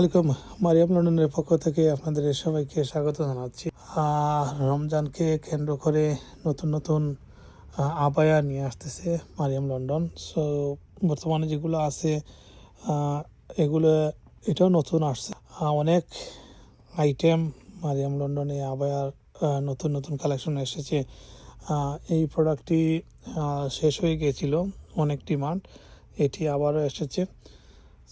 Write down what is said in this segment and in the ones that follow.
Welcome Mariam লন্ডনের পক্ষ থেকে আপনাদের সবাইকে স্বাগত জানাচ্ছি। রমজানকে কেন্দ্র করে নতুন নতুন আবায়া নিয়ে আসতেছে মারিয়াম লন্ডন। সো বর্তমানে যেগুলো আছে এগুলো এটাও নতুন আসছে। অনেক আইটেম মারিয়াম লন্ডনে আবায়ার নতুন নতুন কালেকশন এসেছে। এই প্রোডাক্টটি শেষ হয়ে গিয়েছিল, অনেক ডিমান্ড, এটি আবারও এসেছে।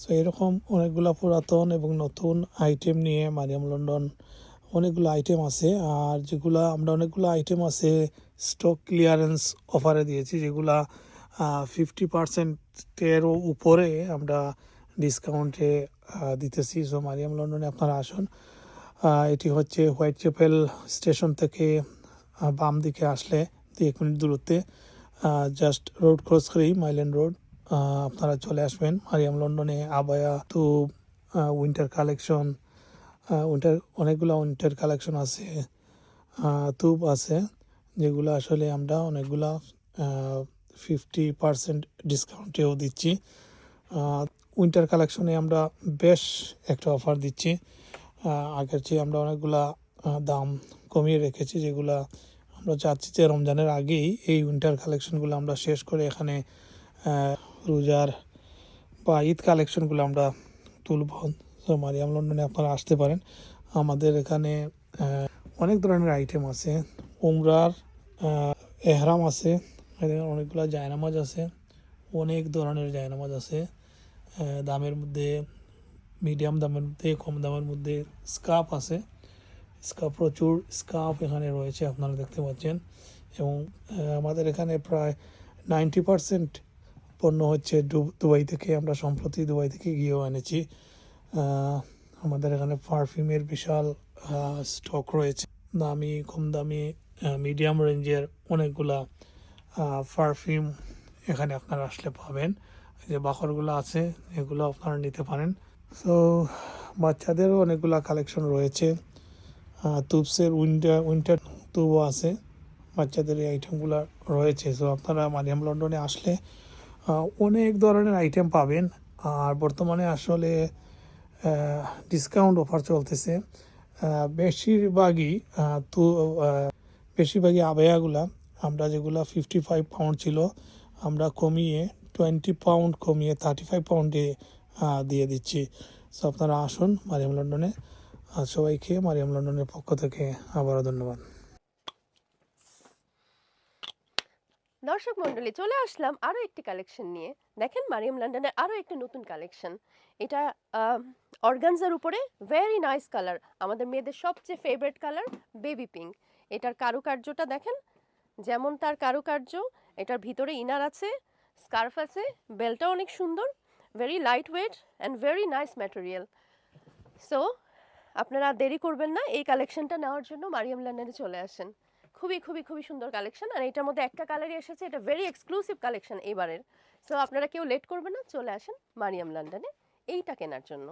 সো এরকম অনেকগুলো পুরাতন এবং নতুন আইটেম নিয়ে মারিয়াম লন্ডন অনেকগুলো আইটেম আছে। আর যেগুলো আমরা অনেকগুলো আইটেম আছে স্টক ক্লিয়ারেন্স অফারে দিয়েছি, যেগুলা 50%-এরও উপরে আমরা ডিসকাউন্টে দিতেছি। সো মারিয়াম লন্ডনে আপনারা আসুন। এটি হচ্ছে হোয়াইট চ্যাপেল স্টেশন থেকে বাম দিকে আসলে 1 মিনিট দূরত্বে, জাস্ট রোড ক্রস করেই মাইলেন রোড আপনারা চলে আসবেন। মারিয়াম লন্ডনে আবায়া তো উইন্টার কালেকশন, অনেকগুলো উইন্টার কালেকশন আছে, তুব আছে, যেগুলো আসলে আমরা অনেকগুলা 50% ডিসকাউন্টেও দিচ্ছি। উইন্টার কালেকশনে আমরা বেশ একটা অফার দিচ্ছি। আগের চেয়ে আমরা অনেকগুলা দাম কমিয়ে রেখেছি, যেগুলা আমরা চাচ্ছি যে রমজানের আগেই এই উইন্টার কালেকশনগুলো আমরা শেষ করে এখানে রোজার বা ঈদ কালেকশনগুলো আমরা তুলব। তো মারিয়াম লন্ডনে আপনারা আসতে পারেন। আমাদের এখানে অনেক ধরনের আইটেম আছে। উমরার এহরাম আছে, অনেকগুলো জায়নামাজ আছে, অনেক ধরনের জায়নামাজ আছে, দামের মধ্যে, মিডিয়াম দামের মধ্যে, কম দামের মধ্যে। স্কার্ফ আছে, প্রচুর স্কার্ফ এখানে রয়েছে, আপনারা দেখতে পাচ্ছেন। এবং আমাদের এখানে প্রায় 90% পণ্য হচ্ছে দুবাই থেকে। আমরা সম্প্রতি দুবাই থেকে গিয়েও এনেছি। আমাদের এখানে পারফিউমের বিশাল স্টক রয়েছে, দামি, কম দামি, মিডিয়াম রেঞ্জের অনেকগুলা পারফিউম এখানে আপনারা আসলে পাবেন। যে বাখরগুলো আছে এগুলো আপনারা নিতে পারেন। সো বাচ্চাদেরও অনেকগুলা কালেকশন রয়েছে। তুবসের উইন্টার তুবও আছে, বাচ্চাদের এই আইটেমগুলো রয়েছে। সো আপনারা মারিয়াম লন্ডনে আসলে অনেক ধরনের আইটেম পাবেন। আর বর্তমানে আসলে ডিসকাউন্ট অফার চলতেছে। বেশিরভাগই আবায়াগুলা আমরা যেগুলো 55 পাউন্ড ছিল, আমরা কমিয়ে 20 পাউন্ড কমিয়ে 35 পাউন্ডে দিয়ে দিচ্ছি। সো আপনারা আসুন মারিয়াম লন্ডনে। সবাইকে মারিয়াম লন্ডনের পক্ষ থেকে আবারও ধন্যবাদ। দর্শক মণ্ডলী, চলে আসলাম আরও একটি কালেকশন নিয়ে। দেখেন, মারিয়াম লন্ডনের আরও একটি নতুন কালেকশন। এটা অর্গানজার উপরে, ভেরি নাইস কালার, আমাদের মেয়েদের সবচেয়ে ফেভারিট কালার বেবি পিঙ্ক। এটার কারুকার্যটা দেখেন, যেমন তার কারুকার্য, এটার ভিতরে ইনার আছে, স্কার্ফ আছে, বেলটা অনেক সুন্দর, very light weight and very nice material. So আপনারা দেরি করবেন না, এই কালেকশনটা নেওয়ার জন্য মারিয়াম লন্ডনে চলে আসেন। খুবই খুবই খুবই সুন্দর কালেকশন। আর এটার মধ্যে একটা কালারই এসেছে, এটা ভেরি এক্সক্লুসিভ কালেকশন এবারের। সো আপনারা কেউ লেট করবেন না, চলে আসেন মারিয়াম লন্ডনে এইটা কেনার জন্য।